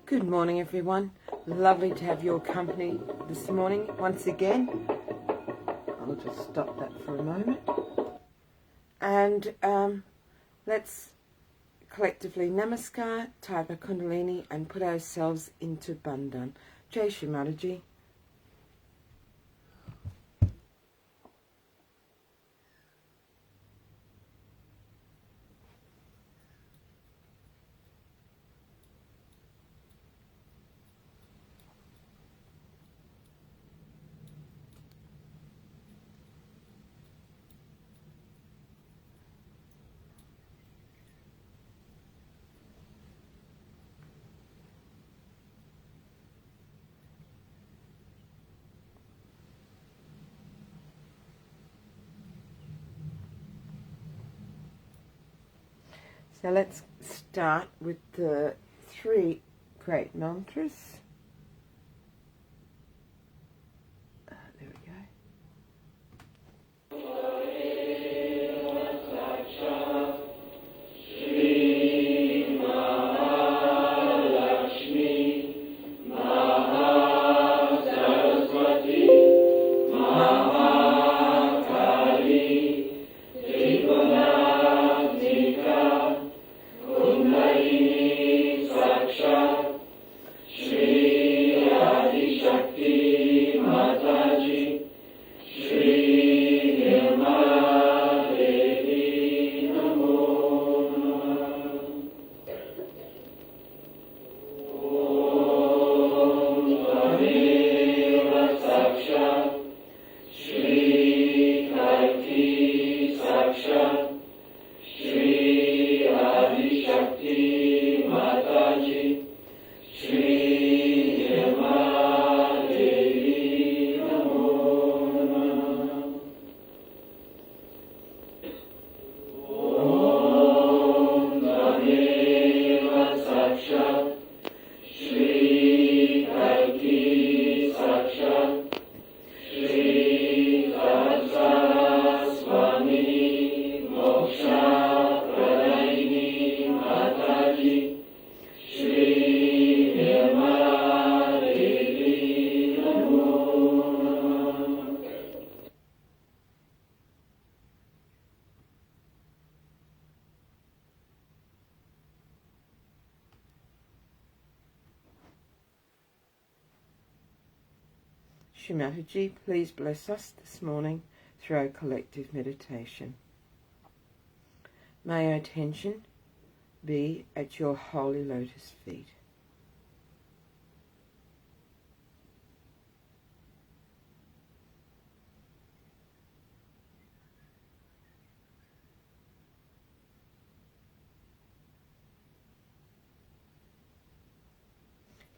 Good morning, everyone. Lovely to have your company this morning once again. I'll just stop that for a moment. And let's collectively namaskar, type kundalini, and put ourselves into Bandhan. Jai Shri Mataji. So let's start with the 3 great mantras. There we go. Shri Mataji, please bless us this morning through our collective meditation. May our attention be at your holy lotus feet.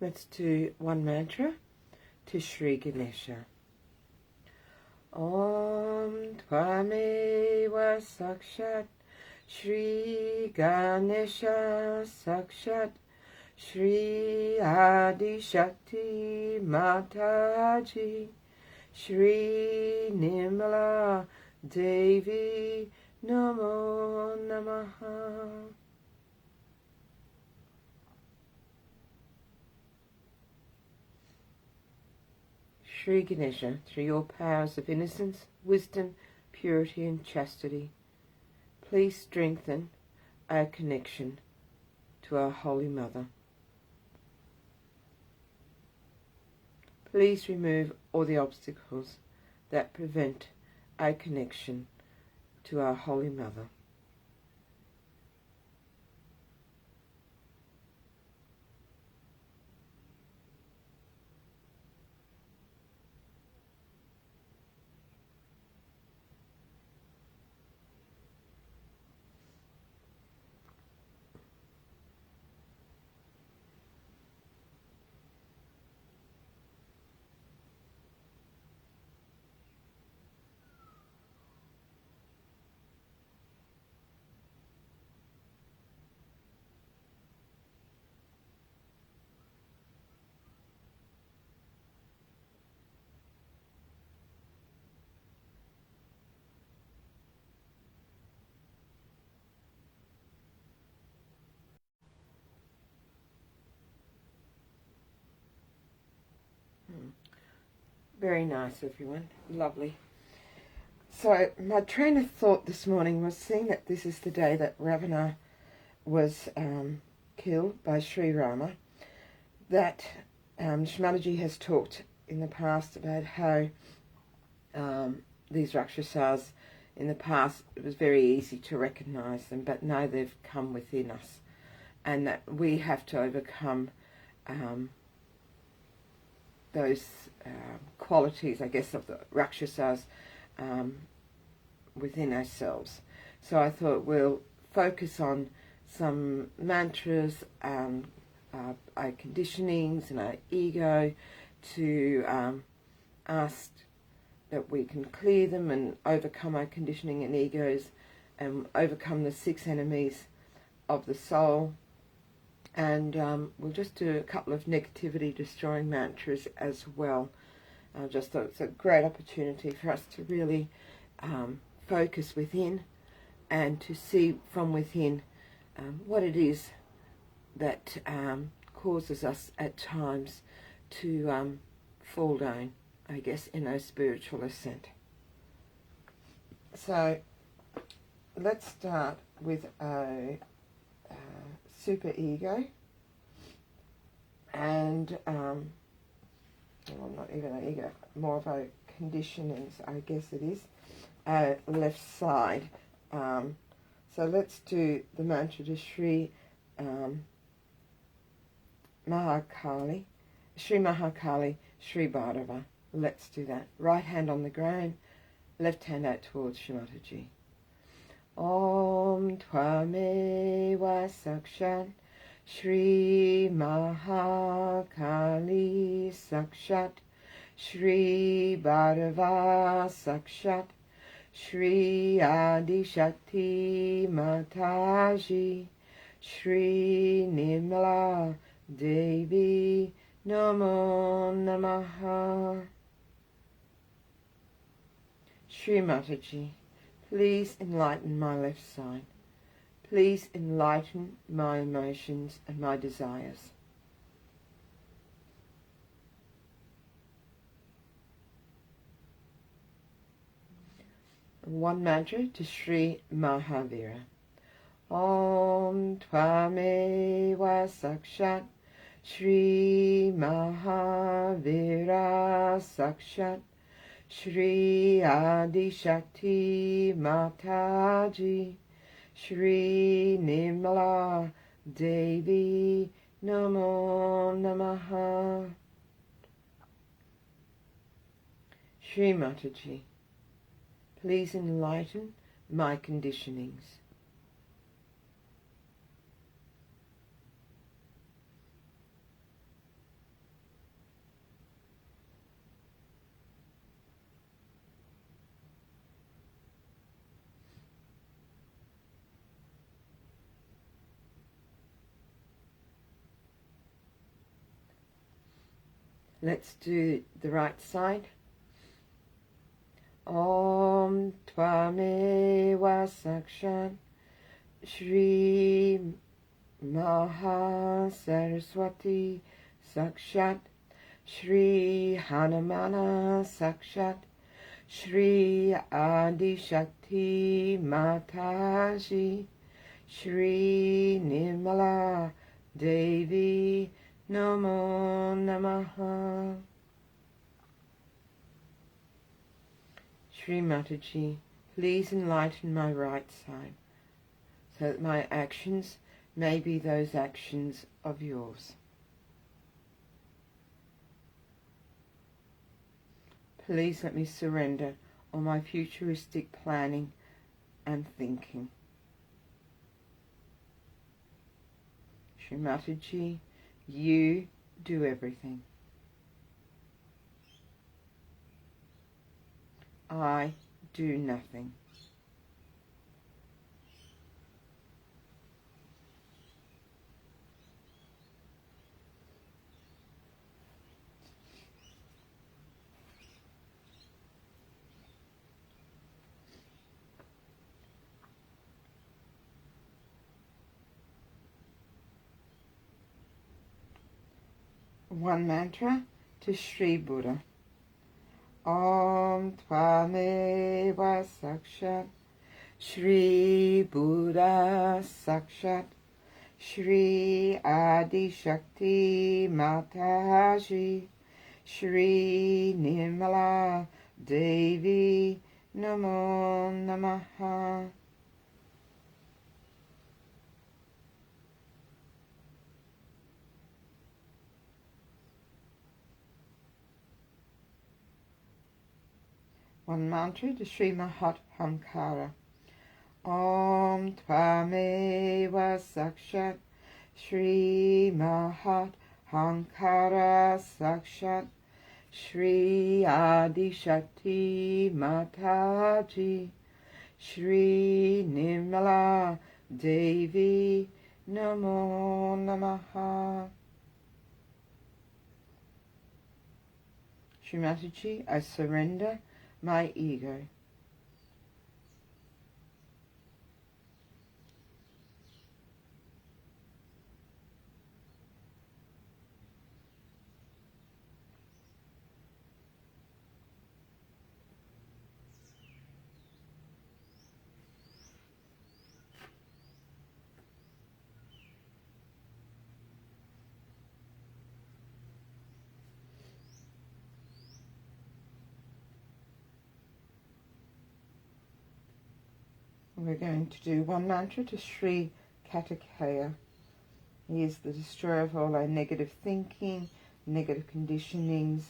Let's do one mantra to Shri Ganesha. Om Tvameva Sakshat Shri Ganesha Sakshat Shri Adi Shakti Mataji Shri Nirmala Devi Namo Namaha. Shri Ganesha, through your powers of innocence, wisdom, purity and chastity, please strengthen our connection to our Holy Mother. Please remove all the obstacles that prevent our connection to our Holy Mother. Very nice, everyone. Lovely. So my train of thought this morning was, seeing that this is the day that Ravana was killed by Sri Rama, that Shri has talked in the past about how these Rakshasas, in the past, it was very easy to recognise them, but now they've come within us, and that we have to overcome those qualities, I guess, of the Rakshasas within ourselves. So I thought we'll focus on some mantras, our conditionings and our ego, to ask that we can clear them and overcome our conditioning and egos and overcome the 6 enemies of the soul. And we'll just do a couple of negativity destroying mantras as well. Just thought it's a great opportunity for us to really focus within and to see from within what it is that causes us at times to fall down, I guess, in our spiritual ascent. So let's start with a super ego, and well, not even an ego, more of a conditionings, I guess it is, left side. So let's do the mantra to Sri Mahakali, Sri Mahakali, Sri Bhairava. Let's do that. Right hand on the ground, left hand out towards Shri Mataji. Om Tvameva Sakshat Shri Mahakali Sakshat Shri Bhairava Sakshat Shri Adi Shakti Mataji Shri Nirmala Devi Namo Namaha. Shri Mataji, please enlighten my left side. Please enlighten my emotions and my desires. One mantra to Sri Mahavira. Om Tvameva Sakshat Shri Mahavira Sakshat Shri Adi Shakti Mataji Shri Nirmala Devi Namo Namaha. Shri Mataji, please enlighten my conditionings. Let's do the right side. Om Tvameva Sakshat Shri Maha Saraswati Sakshat Shri Hanumana Sakshat Shri Adi Shakti Mataji Shri Nirmala Devi Namo Namaha. Shri Mataji, please enlighten my right side, so that my actions may be those actions of yours. Please let me surrender all my futuristic planning and thinking. Shri Mataji, you do everything. I do nothing. One mantra to Sri Buddha. Om Tvameva Sakshat Shri Buddha Sakshat Shri Adi Shakti Mataji Shri Nirmala Devi Namo Namaha. One mantra to Sri Mahat Hamkara. Om Tvameva Sakshat Shri Mahat Hamkara Sakshat Shri Adi Shakti Mataji Shri Nirmala Devi Namo Namaha. Shri Mataji, I surrender my ego. We're going to do one mantra to Sri Kartikeya. He is the destroyer of all our negative thinking, negative conditionings,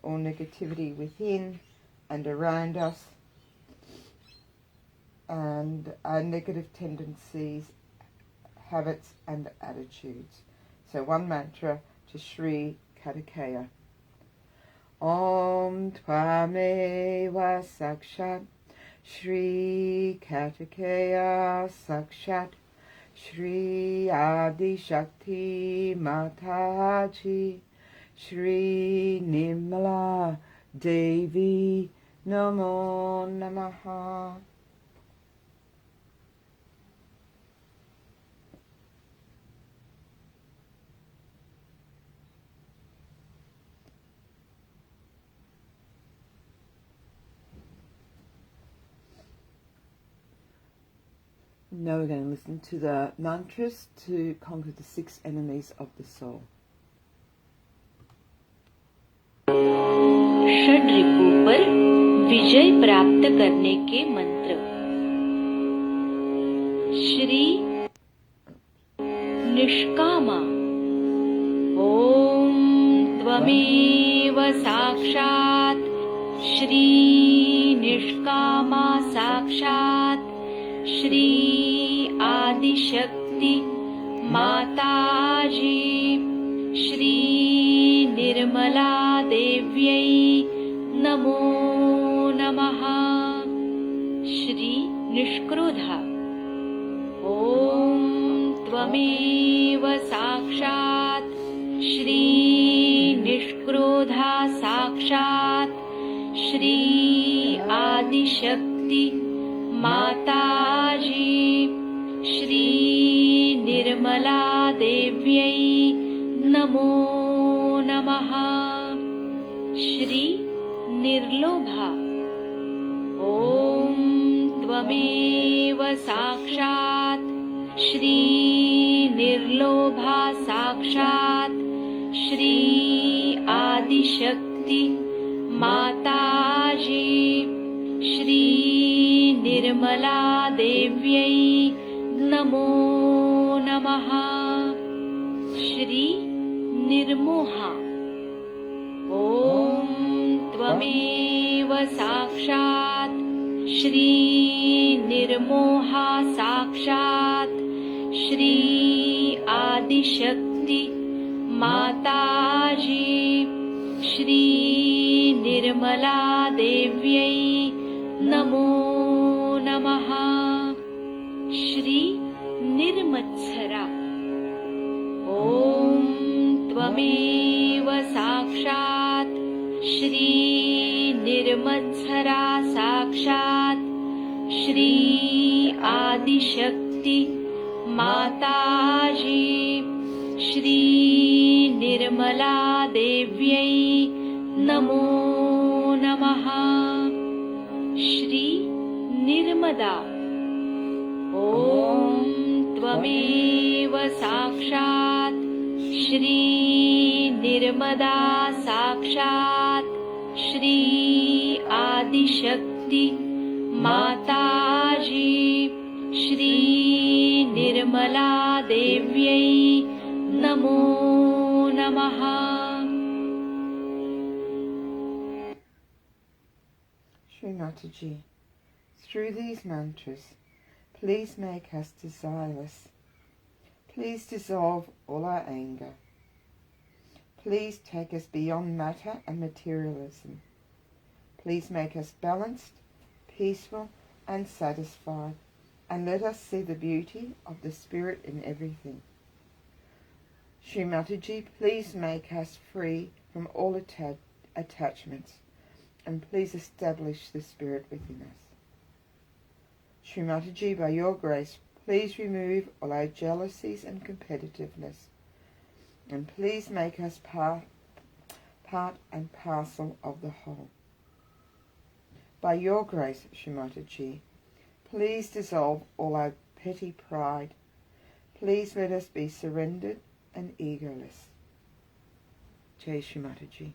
all negativity within and around us, and our negative tendencies, habits and attitudes. So one mantra to Sri Kartikeya. Om Tvameva Sakshat Shri Kartikeya Sakshat Shri Adi Shakti Mataji Shri Nirmala Devi Namo Namaha. Now we're going to listen to the mantras to conquer the 6 enemies of the soul. षड रिपु पर विजय प्राप्त करने के मंत्र। श्री निष्कामा। ओम त्वमेव साक्षात् श्री निष्कामा साक्षात् श्री आदिशक्ति माताजी श्री निर्मला देव्यै नमो नमः। श्री निष्क्रोधा। ओम त्वमेव साक्षात् श्री निष्क्रोधा साक्षात् श्री आदिशक्ति माताजी श्री निर्मला देव्यै नमो नमः। श्री निर्लोभा। ओम त्वमेव साक्षात् श्री निर्लोभा साक्षात् श्री आदिशक्ति माताजी श्री निर्मला देव्यै नमो नमः। श्री निर्मोहा। ओम त्वमेव साक्षात् श्री निर्मोहा साक्षात् श्री आदिशक्ति माताजी श्री निर्मला देव्यै नमो नमः। श्री निर्मत्सरा। ओम त्वमेव साक्षात् श्री निर्मत्सरा साक्षात् श्री आदिशक्ति माताजी श्री निर्मला देव्यै नमो नमः। श्री निर्मदा। ओम त्वमेव साक्षात् श्री निर्मदा साक्षात् श्री आदिशक्ति माताजी श्री निर्मला देव्यै नमो नमः। Shri Mataji, through these mantras, please make us desireless. Please dissolve all our anger. Please take us beyond matter and materialism. Please make us balanced, peaceful and satisfied. and let us see the beauty of the Spirit in everything. Shri Mataji, please make us free from all attachments, and please establish the Spirit within us. Shri Mataji, by your grace, please remove all our jealousies and competitiveness, and please make us part and parcel of the whole. By your grace, Shri Mataji, please dissolve all our petty pride. Please let us be surrendered and egoless. Jai Shri Mataji.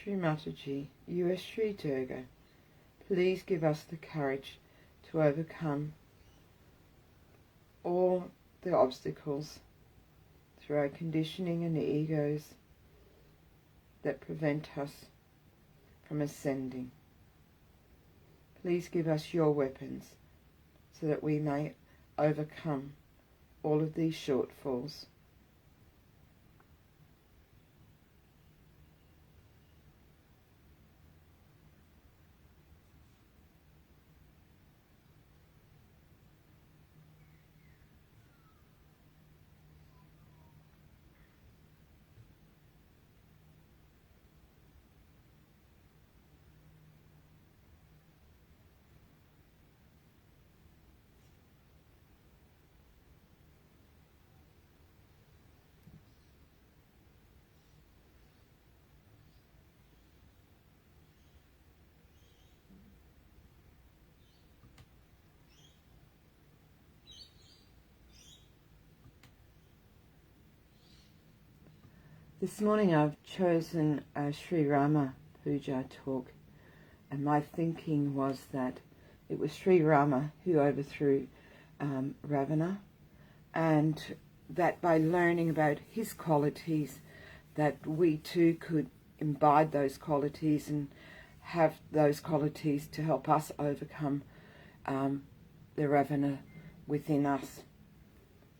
Shri Mataji, you are Shri Durga. Please give us the courage to overcome all the obstacles through our conditioning and egos that prevent us from ascending. Please give us your weapons so that we may overcome all of these shortfalls. This morning I've chosen a Sri Rama Puja talk, and my thinking was that it was Sri Rama who overthrew Ravana, and that by learning about his qualities that we too could imbibe those qualities and have those qualities to help us overcome the Ravana within us.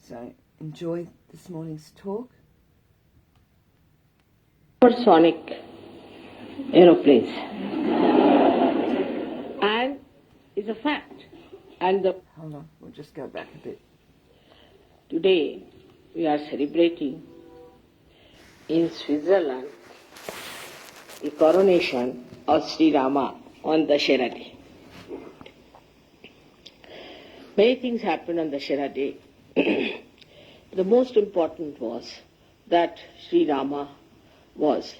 So enjoy this morning's talk. Supersonic aeroplanes, and is a fact. And Hold on, we'll just go back a bit. today we are celebrating in Switzerland the coronation of Sri Rama on Dashera Day. Many things happened on Dashera Day. The most important was that Sri Rama was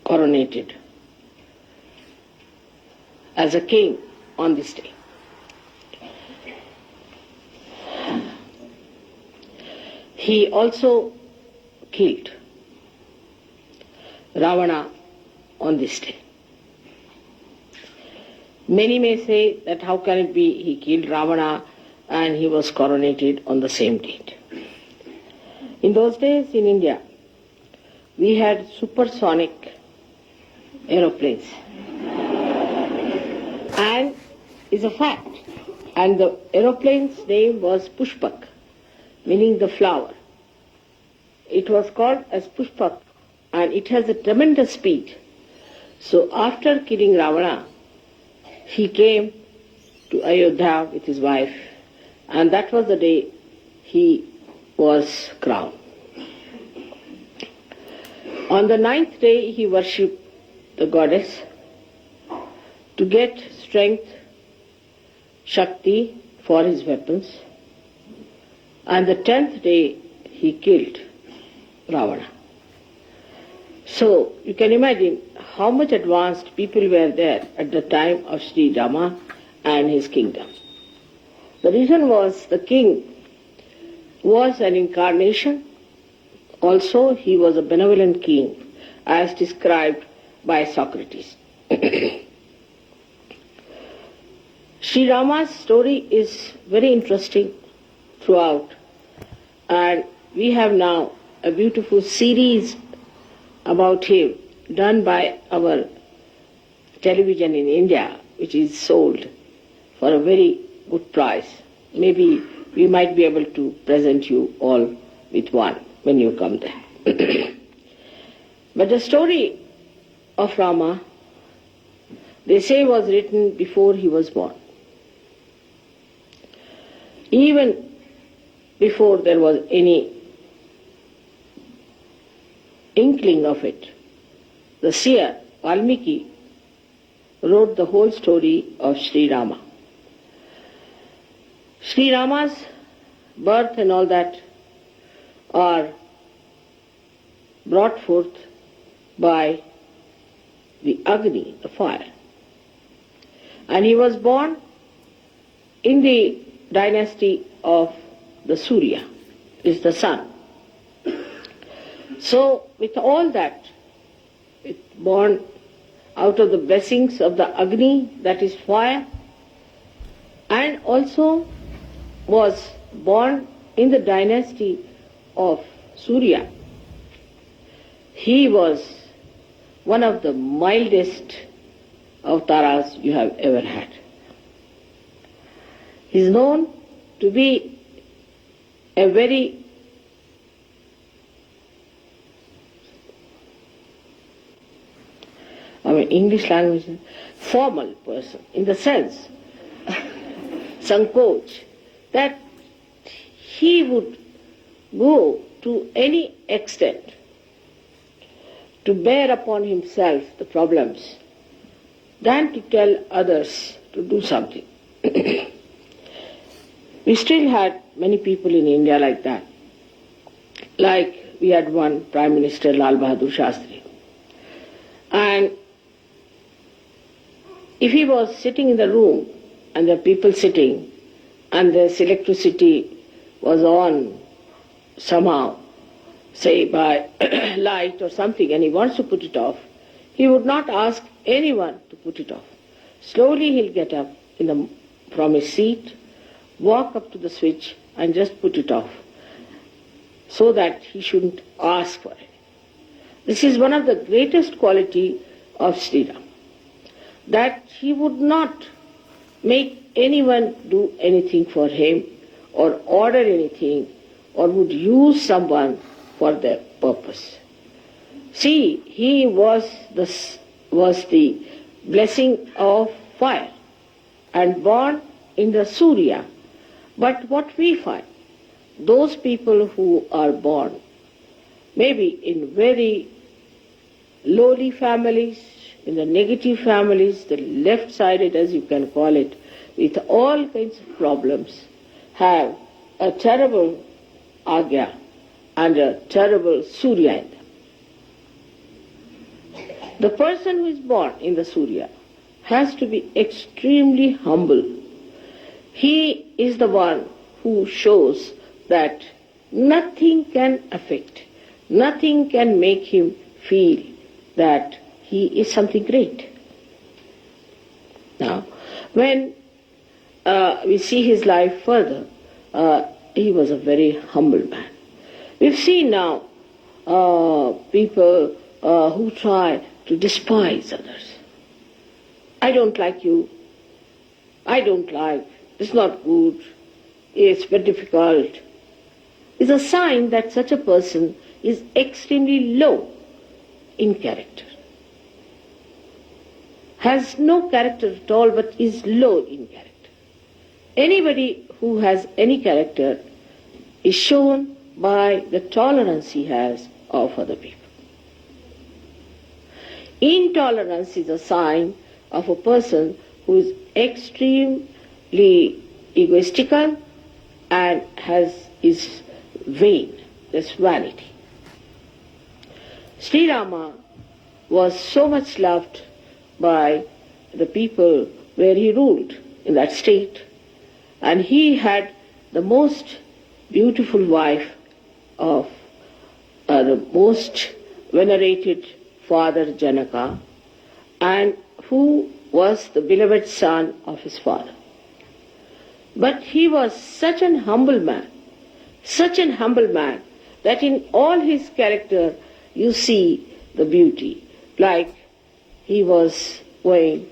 coronated as a king on this day. He also killed Ravana on this day. Many may say that how can it be he killed Ravana and he was coronated on the same date. In those days in India, we had supersonic aeroplanes, and is a fact. And the aeroplane's name was Pushpak, meaning the flower. It was called as Pushpak, and it has a tremendous speed. So after killing Ravana, he came to Ayodhya with his wife, and that was the day he was crowned. On the 9th day, he worshipped the goddess to get strength, Shakti for his weapons. And the 10th day, he killed Ravana. So you can imagine how much advanced people were there at the time of Sri Rama and his kingdom. The reason was the king was an incarnation. Also, he was a benevolent king, as described by Socrates. Sri Rama's story is very interesting throughout. And we have now a beautiful series about him done by our television in India, which is sold for a very good price. Maybe we might be able to present you all with one when you come there. But the story of Rama, they say, was written before he was born. Even before there was any inkling of it, the seer Valmiki wrote the whole story of Sri Rama. Sri Rama's birth and all that are brought forth by the Agni, the fire. And he was born in the dynasty of the Surya, is the sun. So with all that, born out of the blessings of the Agni, that is fire, and also was born in the dynasty of Surya. He was one of the mildest avatars you have ever had. He is known to be a very English language, formal person, in the sense, Sankoch, that he would go to any extent to bear upon himself the problems than to tell others to do something. We still had many people in India like that. Like we had one Prime Minister, Lal Bahadur Shastri. And if he was sitting in the room and there were people sitting and this electricity was on somehow, say by light or something, and he wants to put it off, he would not ask anyone to put it off. Slowly he'll get up from his seat, walk up to the switch and just put it off, so that he shouldn't ask for it. This is one of the greatest quality of Sri Ram, that he would not make anyone do anything for him or order anything or would use someone for their purpose. See, he was the blessing of fire and born in the Surya. But what we find, those people who are born maybe in very lowly families, in the negative families, the left-sided as you can call it, with all kinds of problems, have a terrible Agya and a terrible Surya in them. The person who is born in the Surya has to be extremely humble. He is the one who shows that nothing can affect, nothing can make him feel that he is something great. Now, when we see his life further, he was a very humble man. We've seen now people who try to despise others. I don't like you. I don't like. It's not good. It's very difficult. It's a sign that such a person is extremely low in character. Has no character at all, but is low in character. Anybody who has any character is shown by the tolerance he has of other people. Intolerance is a sign of a person who is extremely egoistical and is vain, that's vanity. Sri Rama was so much loved by the people where he ruled in that state, and he had the most beautiful wife of the most venerated father Janaka, and who was the beloved son of his father. But he was such an humble man such an humble man that in all his character you see the beauty. Like he was going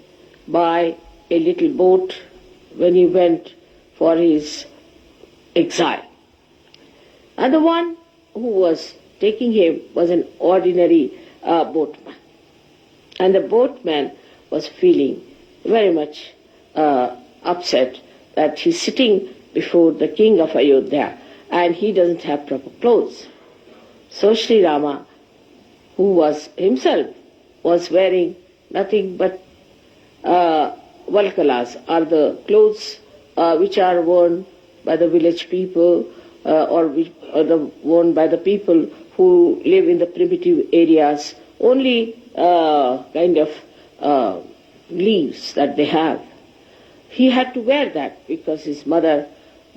by a little boat when he went for his exile. And the one who was taking him was an ordinary boatman. And the boatman was feeling very much upset that he's sitting before the king of Ayodhya and he doesn't have proper clothes. So Sri Rama, who was himself, was wearing nothing but valkalas, are the clothes which are worn by the village people or worn by the people who live in the primitive areas, only kind of leaves that they have. He had to wear that because his mother,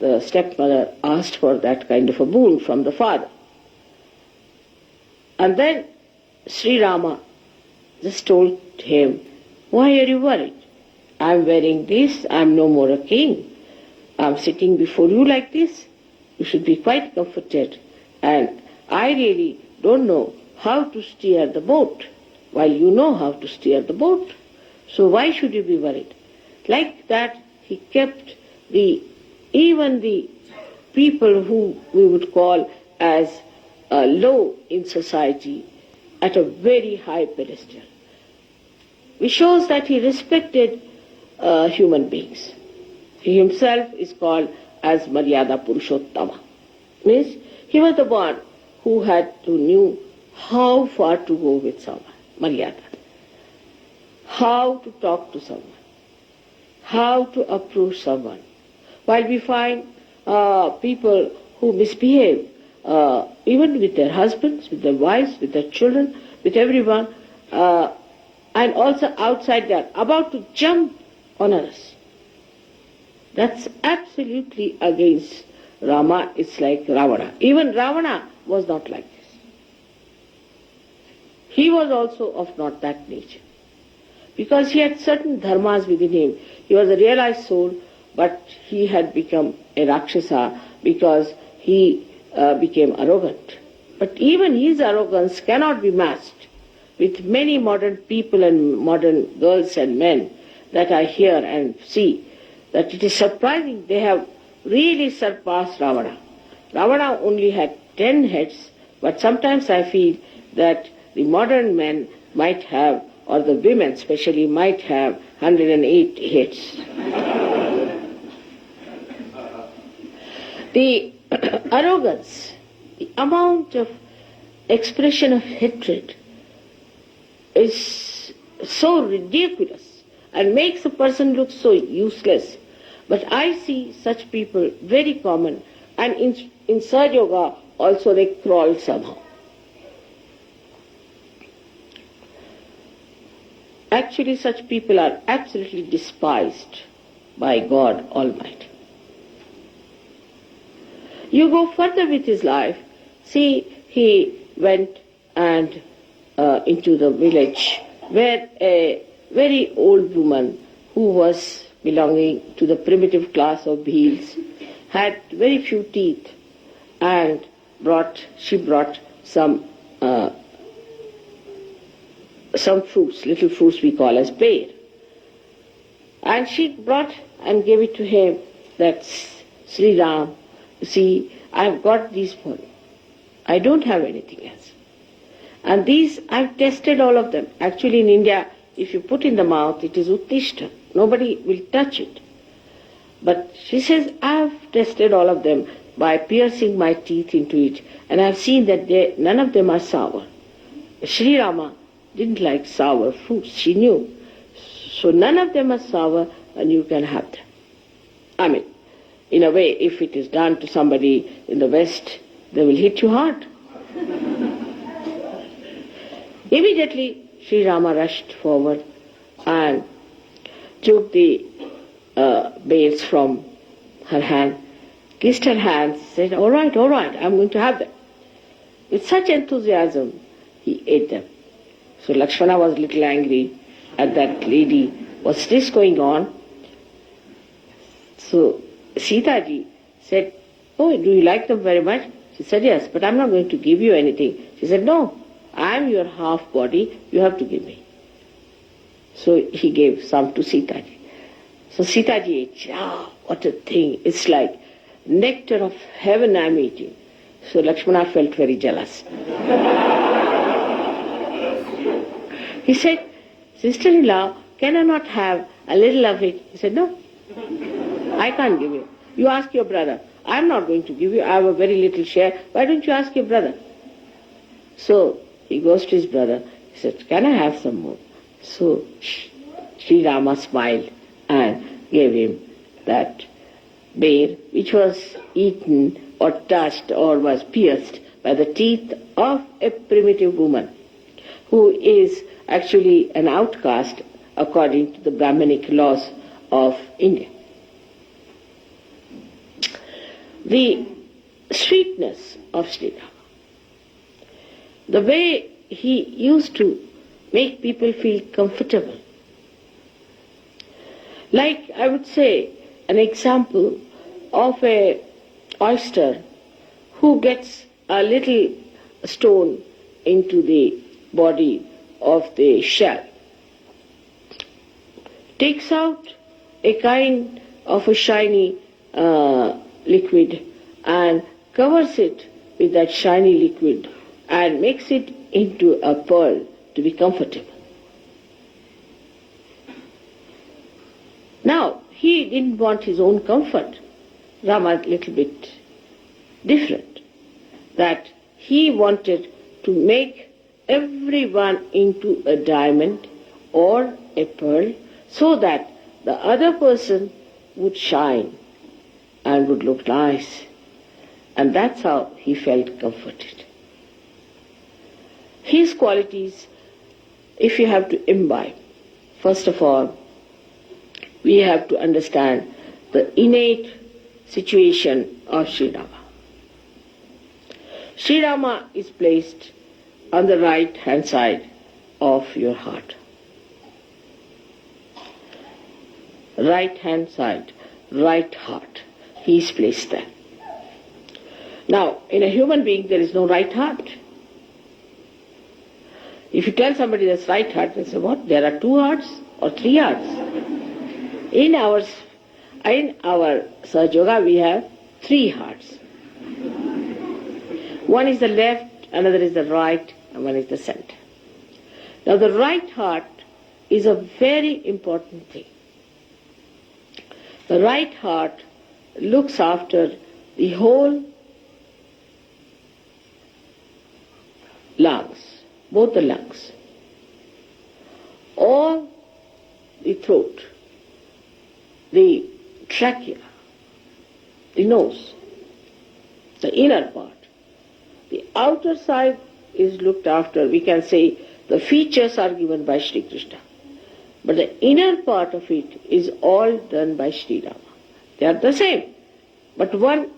the stepmother, asked for that kind of a boon from the father. And then Sri Rama just told him, "Why are you worried? I'm wearing this, I'm no more a king. I'm sitting before you like this. You should be quite comforted. And I really don't know how to steer the boat, while you know how to steer the boat. So why should you be worried?" Like that, he kept even the people who we would call as low in society at a very high pedestal. Which shows that he respected human beings. He himself is called as Maryada Purushottama. Means he was the one who knew how far to go with someone, Maryada. How to talk to someone. How to approach someone. While we find people who misbehave, even with their husbands, with their wives, with their children, with everyone, and also outside they are about to jump on us. That's absolutely against Rama. It's like Ravana. Even Ravana was not like this. He was also of not that nature. Because he had certain dharmas within him. He was a realized soul, but he had become a Rakshasa because he became arrogant. But even his arrogance cannot be matched with many modern people and modern girls and men that I hear and see, that it is surprising they have really surpassed Ravana. Ravana only had 10 heads, but sometimes I feel that the modern men might have, or the women especially, might have 108 heads. The arrogance, the amount of expression of hatred is so ridiculous and makes a person look so useless. But I see such people very common, and in Sahaja Yoga also they crawl somehow. Actually, such people are absolutely despised by God Almighty. You go further with his life. See, he went and into the village where a very old woman who was belonging to the primitive class of Bhils had very few teeth, and she brought some fruits, little fruits we call as pear. And she brought and gave it to him. That's Sri Ram. You see, I've got these for you. I don't have anything else. And these, I've tested all of them. Actually in India, if you put in the mouth, it is uttishta. Nobody will touch it. But she says, I've tested all of them by piercing my teeth into it, and I've seen that none of them are sour. Sri Rama didn't like sour fruits, she knew. So none of them are sour, and you can have them. I mean, in a way, if it is done to somebody in the West, they will hit you hard. Immediately, Sri Rama rushed forward and took the bales from her hand, kissed her hands, said, all right, I'm going to have them. With such enthusiasm, he ate them. So Lakshmana was a little angry at that lady. What's this going on? So Sita ji said, "Oh, do you like them very much?" She said, "Yes, but I'm not going to give you anything." She said, "No, I'm your half body, you have to give me." So he gave some to Sitaji. So Sitaji ate. Ah, what a thing. It's like nectar of heaven I'm eating. So Lakshmana felt very jealous. He said, "Sister-in-law, can I not have a little of it?" He said, "No, I can't give you. You ask your brother. I'm not going to give you. I have a very little share. Why don't you ask your brother?" So he goes to his brother. He said, "Can I have some more?" So Sri Rama smiled and gave him that bear, which was eaten or touched or was pierced by the teeth of a primitive woman who is actually an outcast according to the Brahmanic laws of India. The sweetness of Sri Rama, the way he used to make people feel comfortable. Like, I would say, an example of a oyster who gets a little stone into the body of the shell, takes out a kind of a shiny liquid and covers it with that shiny liquid and makes it into a pearl to be comfortable. Now, he didn't want his own comfort. Rama a little bit different. That he wanted to make everyone into a diamond or a pearl so that the other person would shine and would look nice. And that's how he felt comforted. His qualities, if you have to imbibe, first of all, we have to understand the innate situation of Sri Rama. Sri Rama is placed on the right hand side of your heart. Right hand side, right heart. He is placed there. Now, in a human being there is no right heart. If you tell somebody there's right heart, they say, "What? There are 2 hearts or 3 hearts?" In our Sahaja Yoga we have 3 hearts. One is the left, another is the right, and one is the center. Now the right heart is a very important thing. The right heart looks after the whole lungs, both the lungs, all the throat, the trachea, the nose, the inner part. The outer side is looked after, we can say the features are given by Sri Krishna. But the inner part of it is all done by Sri Rama. They are the same. But one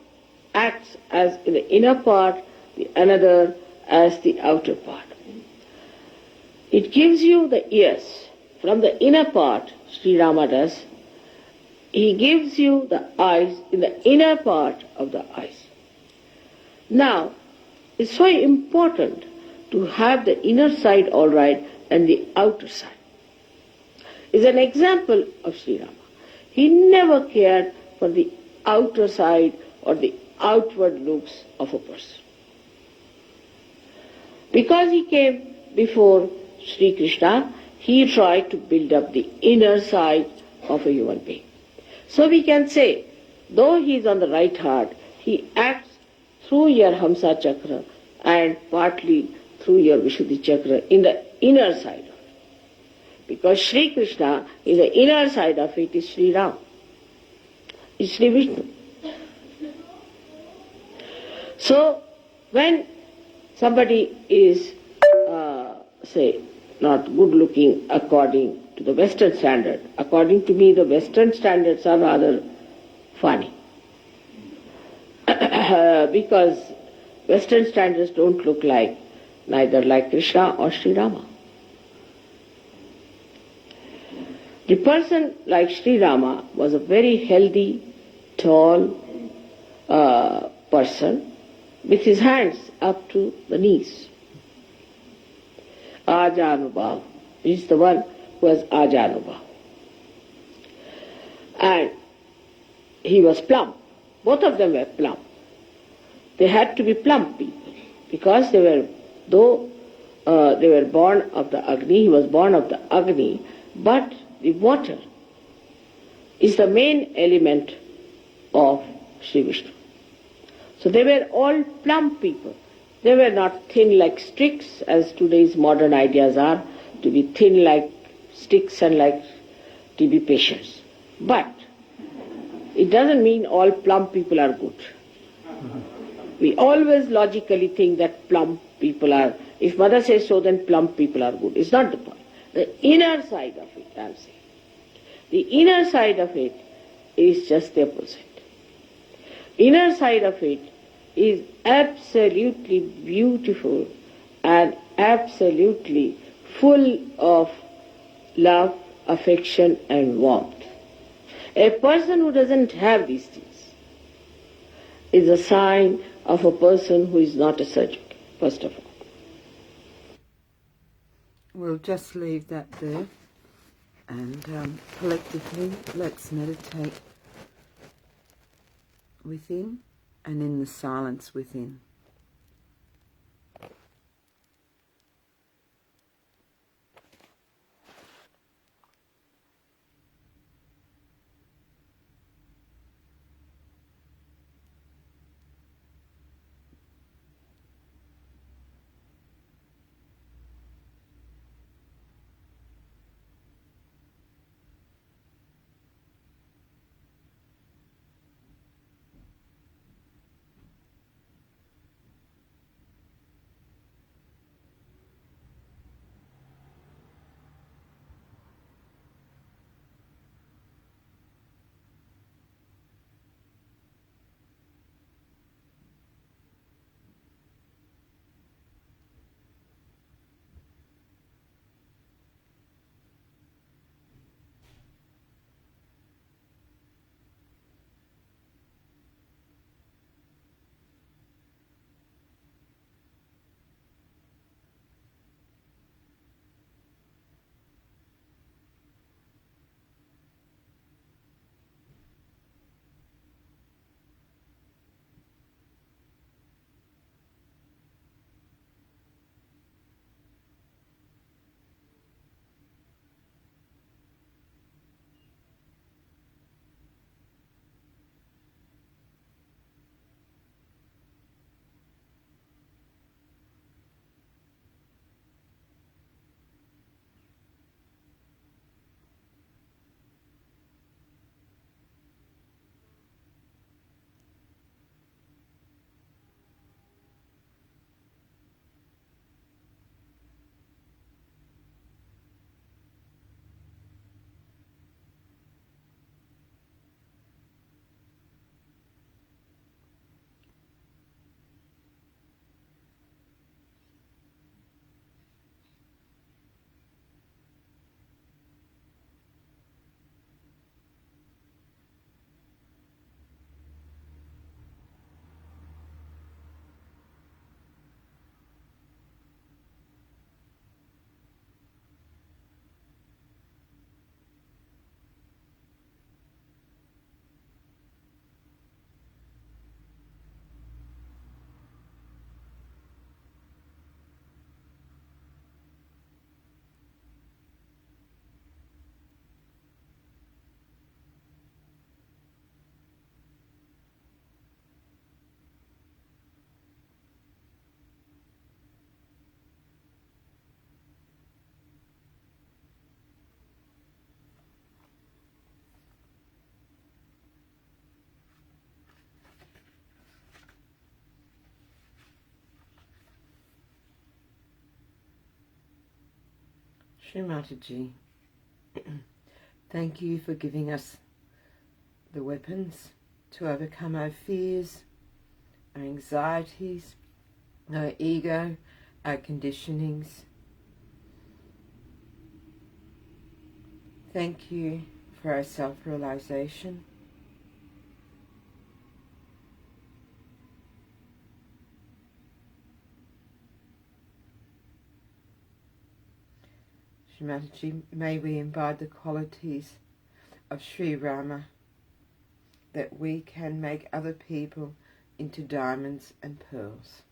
acts as in the inner part, the another as the outer part. It gives you the ears. From the inner part, Sri Rama does. He gives you the eyes in the inner part of the eyes. Now, it's so important to have the inner side all right and the outer side. Is an example of Sri Rama. He never cared for the outer side or the outward looks of a person. Because he came before Sri Krishna, he tried to build up the inner side of a human being. So we can say, though he is on the right heart, he acts through your Hamsa Chakra and partly through your Vishuddhi Chakra in the inner side of it. Because Sri Krishna, in the inner side of it, is Sri Ram, is Sri Vishnu. So, when somebody is, say, not good looking according to the Western standard, according to me the Western standards are rather funny. Because Western standards don't look like, neither like Krishna or Sri Rama. The person like Sri Rama was a very healthy, tall, person with his hands up to the knees. Ajanubhav is the one who has Ajanubhav. And he was plump. Both of them were plump. They had to be plump people because they were, though they were born of the Agni, he was born of the Agni, but the water is the main element of Sri Vishnu. So they were all plump people. They were not thin like sticks, as today's modern ideas are, to be thin like sticks and like TB patients. But it doesn't mean all plump people are good. We always logically think that plump people are, if mother says so, then plump people are good. It's not the point. The inner side of it, I'm saying. The inner side of it is just the opposite. Inner side of it is absolutely beautiful and absolutely full of love, affection and warmth. A person who doesn't have these things is a sign of a person who is not a surgeon, first of all. We'll just leave that there, and collectively let's meditate within and in the silence within. Shri Mataji, thank you for giving us the weapons to overcome our fears, our anxieties, our ego, our conditionings. Thank you for our self-realization. Shri Mataji, may we imbibe the qualities of Sri Rama, that we can make other people into diamonds and pearls.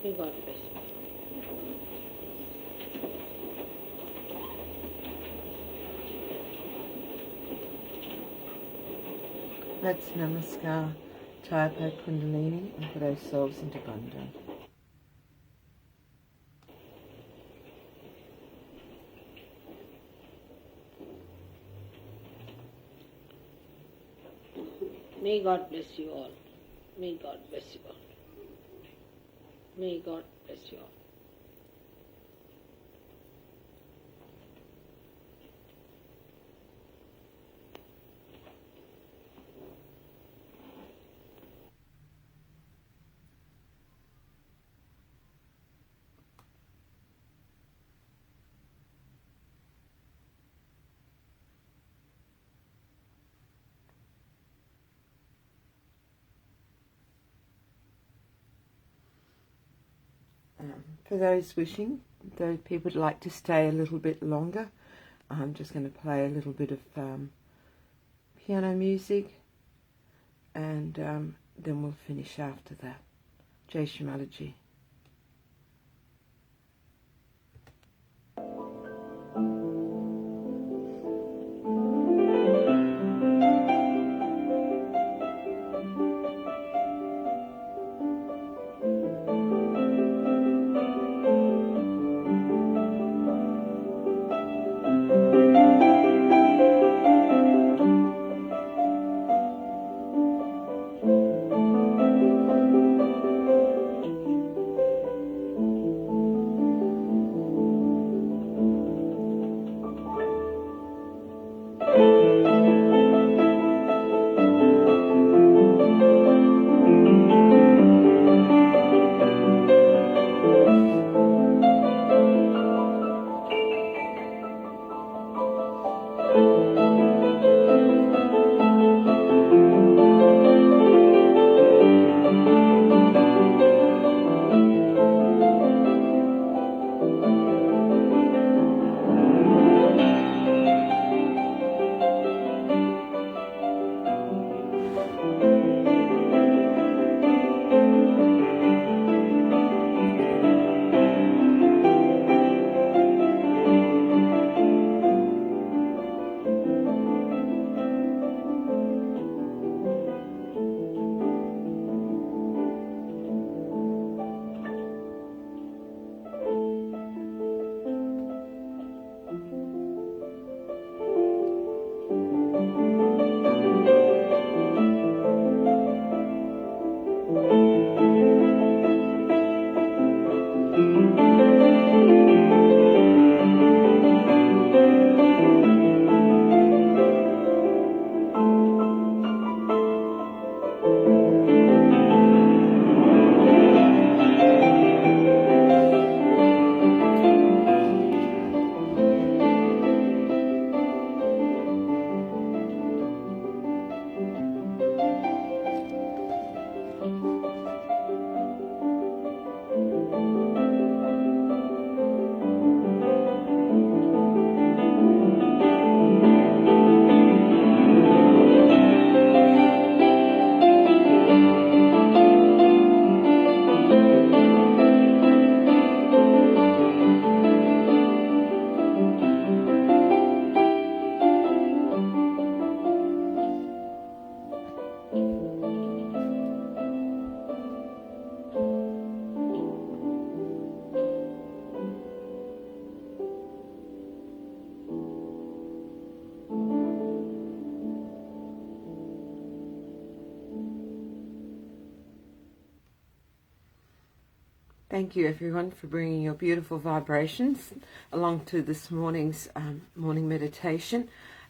May God bless you. Let's namaskar, Taipa Kundalini, and put ourselves into Bandha. May God bless you all. May God bless you all. May God bless you all. For those wishing, those people would like to stay a little bit longer, I'm just going to play a little bit of piano music, and then we'll finish after that. Jai Shri Mataji. Thank you everyone for bringing your beautiful vibrations along to this morning's morning meditation.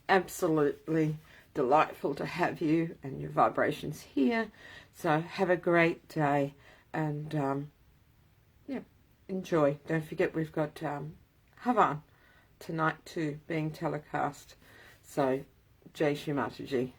Absolutely delightful to have you and your vibrations here. So have a great day and yeah, enjoy. Don't forget we've got Havan tonight too being telecast. So Jai Shri Mataji.